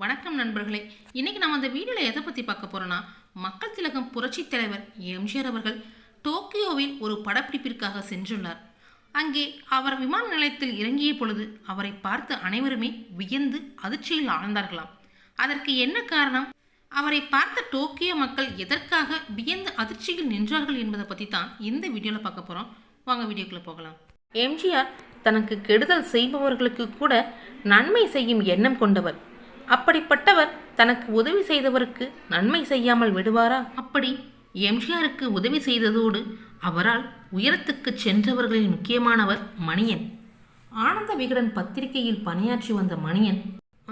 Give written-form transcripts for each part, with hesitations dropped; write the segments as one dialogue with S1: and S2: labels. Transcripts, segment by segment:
S1: வணக்கம் நண்பர்களே. இன்னைக்கு நம்ம அந்த வீடியோவில் எதை பற்றி பார்க்க போகிறோன்னா, மக்கள் திலகம் புரட்சி தலைவர் எம்ஜிஆர் அவர்கள் டோக்கியோவில் ஒரு படப்பிடிப்பிற்காக சென்றுள்ளார். அங்கே அவர் விமான நிலையத்தில் இறங்கிய பொழுது அவரை பார்த்து அனைவருமே வியந்து அதிர்ச்சியில் ஆழ்ந்தார்களாம். அதற்கு என்ன காரணம், அவரை பார்த்த டோக்கியோ மக்கள் எதற்காக வியந்து அதிர்ச்சியில் நின்றார்கள் என்பதை பற்றி தான் இந்த வீடியோவில் பார்க்க போகிறோம். வாங்க வீடியோக்குள்ளே போகலாம். எம்ஜிஆர் தனக்கு கெடுதல் செய்பவர்களுக்கு கூட நன்மை செய்யும் எண்ணம் கொண்டவர். அப்படிப்பட்டவர் தனக்கு உதவி செய்தவருக்கு நன்மை செய்யாமல் விடுவாரா? அப்படி எம்ஜிஆருக்கு உதவி செய்ததோடு அவரால் உயரத்துக்கு சென்றவர்களில் முக்கியமானவர் மணியன். ஆனந்த விகடன் பத்திரிகையில் பணியாற்றி வந்த மணியன்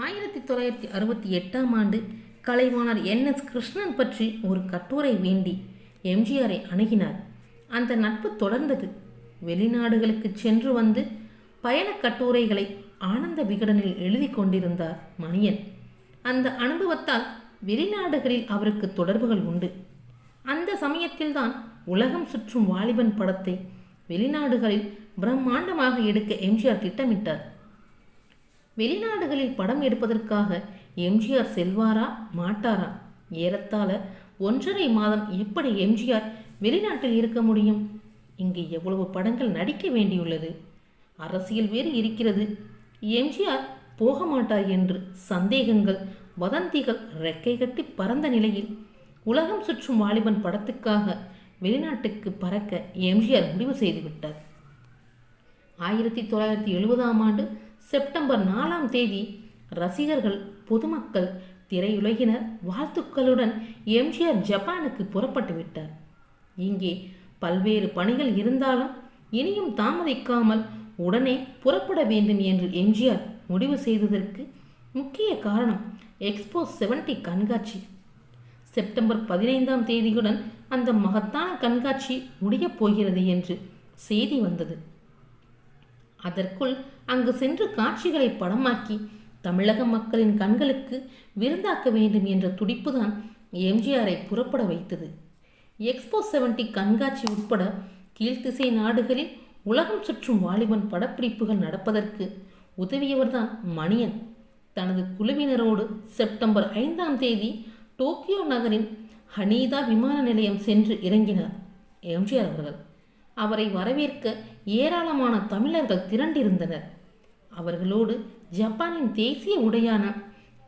S1: 1968ஆம் ஆண்டு கலைவாணர் NS கிருஷ்ணன் பற்றி ஒரு கட்டுரை வேண்டி எம்ஜிஆரை அணுகினார். அந்த நட்பு தொடர்ந்தது. வெளிநாடுகளுக்கு சென்று வந்து பயண கட்டுரைகளை ஆனந்த விகடனில் எழுதி கொண்டிருந்தார் மணியன். அந்த அனுபவத்தால் வெளிநாடுகளில் அவருக்கு தொடர்புகள் உண்டு. அந்த சமயத்தில்தான் உலகம் சுற்றும் வாலிபன் படத்தை வெளிநாடுகளில் பிரம்மாண்டமாக எடுக்க எம்ஜிஆர் திட்டமிட்டார். வெளிநாடுகளில் படம் எடுப்பதற்காக எம்ஜிஆர் செல்வாரா மாட்டாரா? ஏறத்தாழ 1.5 மாதம் எப்படி எம்ஜிஆர் வெளிநாட்டில் இருக்க முடியும்? இங்கு எவ்வளவு படங்கள் நடிக்க வேண்டியுள்ளது, அரசியல் வேறு இருக்கிறது. எம்ஜிஆர் போக மாட்டார் என்று சந்தேகங்கள், வதந்திகள் ரெக்கை கட்டி பறந்த நிலையில் உலகம் சுற்றும் வாலிபன் படத்துக்காக வெளிநாட்டுக்கு பறக்க எம்ஜிஆர் முடிவு செய்துவிட்டார். 1970ஆம் ஆண்டு செப்டம்பர் 4ஆம் தேதி ரசிகர்கள், பொதுமக்கள், திரையுலகினர் வாழ்த்துக்களுடன் எம்ஜிஆர் ஜப்பானுக்கு புறப்பட்டு விட்டார். இங்கே பல்வேறு பணிகள் இருந்தாலும் இனியும் தாமதிக்காமல் உடனே புறப்பட வேண்டும் என்று எம்ஜிஆர் முடிவு செய்ததற்கு முக்கிய காரணம் எக்ஸ்போ 70 கண்காட்சி. செப்டம்பர் 15ஆம் தேதியுடன் அந்த மகத்தான கண்காட்சி முடியப் போகிறது என்று செய்தி வந்தது. அதற்குள் அங்கு சென்று காட்சிகளை படமாக்கி தமிழக மக்களின் கண்களுக்கு விருந்தாக்க வேண்டும் என்ற துடிப்புதான் எம்ஜிஆரை புறப்பட வைத்தது. எக்ஸ்போ 70 கண்காட்சி உட்பட கீழ்த்திசை நாடுகளில் உலகம் சுற்றும் வாலிபன் படப்பிடிப்புகள் நடப்பதற்கு உதவியவர்தான் மணியன். தனது குழுவினரோடு செப்டம்பர் 5ஆம் தேதி டோக்கியோ நகரின் ஹனீதா விமான நிலையம் சென்று இறங்கினார் எம்ஜிஆர் அவர்கள். அவரை வரவேற்க ஏராளமான தமிழர்கள் திரண்டிருந்தனர். அவர்களோடு ஜப்பானின் தேசிய உடையான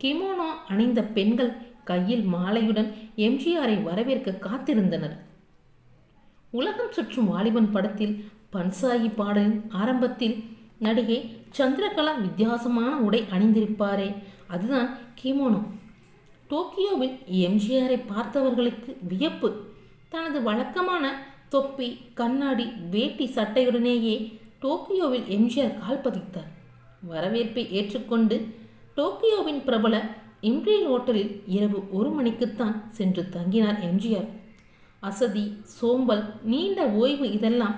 S1: கிமோனோ அணிந்த பெண்கள் கையில் மாலையுடன் எம்ஜிஆரை வரவேற்க காத்திருந்தனர். உலகம் சுற்றும் வாலிபன் படத்தில் பன்சாயி பாடலின் ஆரம்பத்தில் நடிகை சந்திரகலா வித்தியாசமான உடை அணிந்திருப்பாரே, அதுதான் கிமோனோ. டோக்கியோவில் எம்ஜிஆரை பார்த்தவர்களுக்கு வியப்பு. தனது வழக்கமான தொப்பி, கண்ணாடி, வேட்டி சட்டையுடனேயே டோக்கியோவில் எம்ஜிஆர் கால் பதித்தார். வரவேற்பை ஏற்றுக்கொண்டு டோக்கியோவின் பிரபல இம்பீரியல் ஹோட்டலில் இரவு 1 மணிக்குத்தான் சென்று தங்கினார் எம்ஜிஆர். அசதி, சோம்பல், நீண்ட ஓய்வு இதெல்லாம்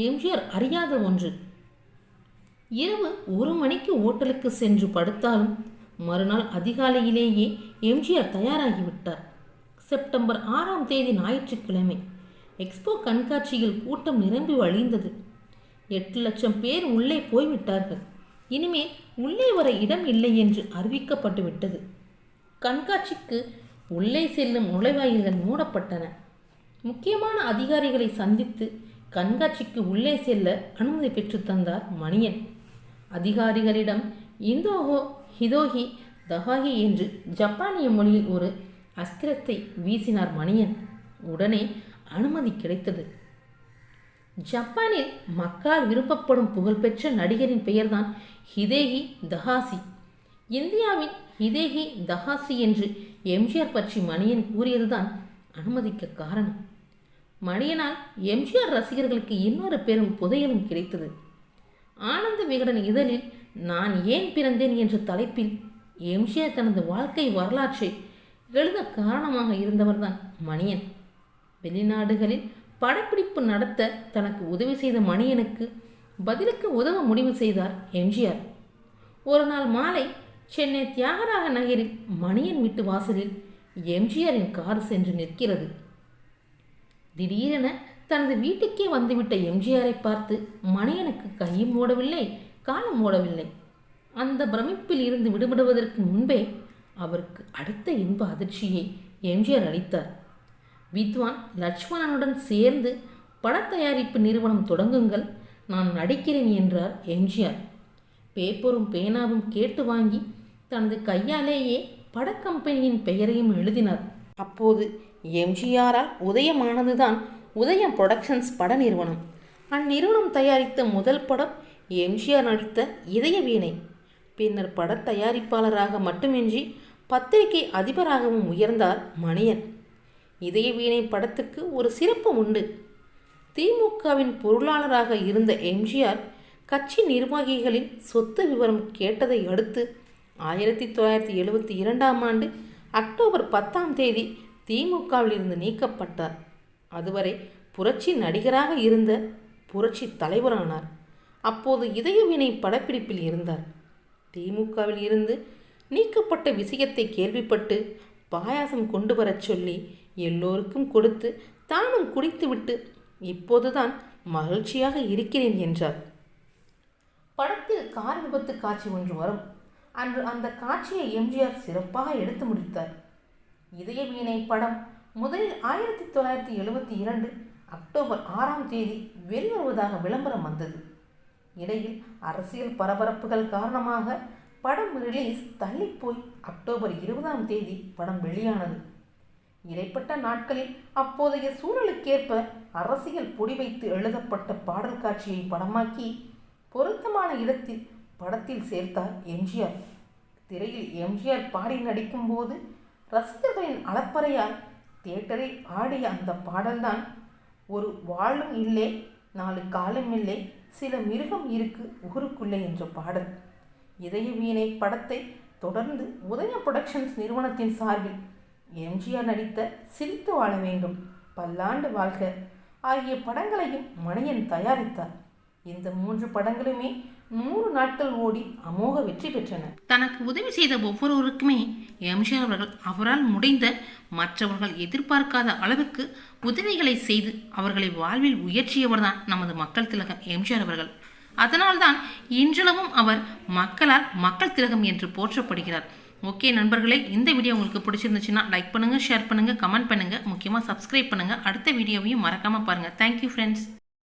S1: எம்ஜிஆர் அறியாத ஒன்று. இரவு 1 மணிக்கு ஓட்டலுக்கு சென்று படுத்தாலும் மறுநாள் அதிகாலையிலேயே எம்ஜிஆர் தயாராகிவிட்டார். செப்டம்பர் 6ஆம் தேதி ஞாயிற்றுக்கிழமை எக்ஸ்போ கண்காட்சியில் கூட்டம் நிரம்பி வழிந்தது. 8 லட்சம் பேர் உள்ளே போய்விட்டார்கள். இனிமேல் உள்ளே வர இடம் இல்லை என்று அறிவிக்கப்பட்டு விட்டது. கண்காட்சிக்கு உள்ளே செல்லும் நுழைவாயில்கள் மூடப்பட்டன. முக்கியமான அதிகாரிகளை சந்தித்து கண்காட்சிக்கு உள்ளே செல்ல அனுமதி பெற்று தந்தார் மணியன். அதிகாரிகளிடம் இந்தோஹோ ஹிதோஹி தஹாஹி என்று ஜப்பானிய மொழியில் ஒரு அஸ்திரத்தை வீசினார் மணியன். உடனே அனுமதி கிடைத்தது. ஜப்பானில் மக்களால் விரும்பப்படும் புகழ்பெற்ற நடிகரின் பெயர்தான் ஹிதேகி தஹாசி. இந்தியாவின் ஹிதேகி தஹாசி என்று எம்ஜிஆர் பற்றி மணியன் கூறியதுதான் அனுமதிக்க காரணம். மணியனால் எம்ஜிஆர் ரசிகர்களுக்கு இன்னொரு பெரும் புதையலும் கிடைத்தது. ஆனந்த விகடன் இதழில் நான் ஏன் பிறந்தேன் என்ற தலைப்பில் எம்ஜிஆர் தனது வாழ்க்கை வரலாற்றை எழுத காரணமாக இருந்தவர்தான் மணியன். வெளிநாடுகளில் படப்பிடிப்பு நடத்த தனக்கு உதவி செய்த மணியனுக்கு பதிலுக்கு உதவ முடிவு செய்தார் எம்ஜிஆர். ஒரு நாள் மாலை சென்னை தியாகராக நகரில் மணியன் வீட்டு வாசலில் எம்ஜிஆரின் கார் சென்று நிற்கிறது. திடீரென தனது வீட்டுக்கே வந்துவிட்ட எம்ஜிஆரை பார்த்து மணியனுக்கு கையும் ஓடவில்லை, காலம் ஓடவில்லை. அந்த பிரமிப்பில் இருந்து விடுபடுவதற்கு முன்பே அவருக்கு அடுத்த இன்ப அதிர்ச்சியை எம்ஜிஆர் அளித்தார். வித்வான் லட்சுமணனுடன் சேர்ந்து படத்தயாரிப்பு நிறுவனம் தொடங்குங்கள், நான் நடிக்கிறேன் என்றார் எம்ஜிஆர். பேப்பரும் பேனாவும் கேட்டு வாங்கி தனது கையாலேயே படக்கம்பெனியின் பெயரையும் எழுதினார். அப்போது எம்ஜிஆரால் உதயமானதுதான் உதயம் புரொடக்ஷன்ஸ் பட நிறுவனம். அந்நிறுவனம் தயாரித்த முதல் படம் எம்ஜிஆர் நடித்த இதய வீணை. பின்னர் பட தயாரிப்பாளராக மட்டுமின்றி பத்திரிகை அதிபராகவும் உயர்ந்தார் மணியன். இதய வீணை படத்துக்கு ஒரு சிறப்பு உண்டு. திமுகவின் பொருளாளராக இருந்த எம்ஜிஆர் கட்சி நிர்வாகிகளின் சொத்து விவரம் கேட்டதை அடுத்து 1972 அக்டோபர் 10 திமுகவிலிருந்து நீக்கப்பட்டார். அதுவரை புரட்சி நடிகராக இருந்த புரட்சி தலைவரானார். அப்போது இதயவீணை படப்பிடிப்பில் இருந்தார். திமுகவில் இருந்து நீக்கப்பட்ட விஷயத்தை கேள்விப்பட்டு பாயாசம் கொண்டு வரச் சொல்லி எல்லோருக்கும் கொடுத்து தானும் குடித்துவிட்டு இப்போதுதான் மகிழ்ச்சியாக இருக்கிறேன் என்றார். படத்தில் கார் விபத்து காட்சி ஒன்று வரும். அன்று அந்த காட்சியை எம்ஜிஆர் சிறப்பாக எடுத்து முடித்தார். இதய வீணை படம் முதலில் 1972 அக்டோபர் 6 வெளிவருவதாக விளம்பரம் வந்தது. இடையில் அரசியல் பரபரப்புகள் காரணமாக படம் ரிலீஸ் தள்ளிப்போய் அக்டோபர் 20 படம் வெளியானது. இடைப்பட்ட நாட்களில் அப்போதைய சூழலுக்கேற்ப அரசியல் பொடி வைத்து எழுதப்பட்ட பாடல் காட்சியை படமாக்கி பொருத்தமான இடத்தில் படத்தில் சேர்த்தார் எம்ஜிஆர். திரையில் எம்ஜிஆர் பாடி நடிக்கும் போது ரசிகர்களின் அலப்பறையால் தியேட்டரில் ஆடிய அந்த பாடல்தான் ஒரு வாளும் இல்லை, 4 காலும் இல்லை, சில மிருகம் இருக்கு ஊருக்குள்ளே என்ற பாடல். இதய வீணை படத்தை தொடர்ந்து உதயம் புரொடக்ஷன்ஸ் நிறுவனத்தின் சார்பில் எம்ஜிஆர் நடித்த சிரித்து வாழ வேண்டும், பல்லாண்டு வாழ்க ஆகிய படங்களையும் மணியன் தயாரித்தார். இந்த 3 படங்களுமே 100 நாட்கள் ஓடி அமோக வெற்றி பெற்றன. தனக்கு உதவி செய்த ஒவ்வொருவருக்குமே எம்ஜிஆர் அவர்கள் அவரால் முடிந்த மற்றவர்கள் எதிர்பார்க்காத அளவுக்கு உதவிகளை செய்து அவர்களை வாழ்வில் உயர்த்தியவர்தான் நமது மக்கள் திலகம் எம்ஜிஆர் அவர்கள். அதனால்தான் இன்றளவும் அவர் மக்களால் மக்கள் திலகம் என்று போற்றப்படுகிறார். ஓகே நண்பர்களே, இந்த வீடியோ உங்களுக்கு பிடிச்சிருந்துச்சுன்னா லைக் பண்ணுங்கள், ஷேர் பண்ணுங்கள், கமெண்ட் பண்ணுங்கள், முக்கியமாக சப்ஸ்கிரைப் பண்ணுங்கள். அடுத்த வீடியோவையும் மறக்காமல் பாருங்கள். Thank you friends.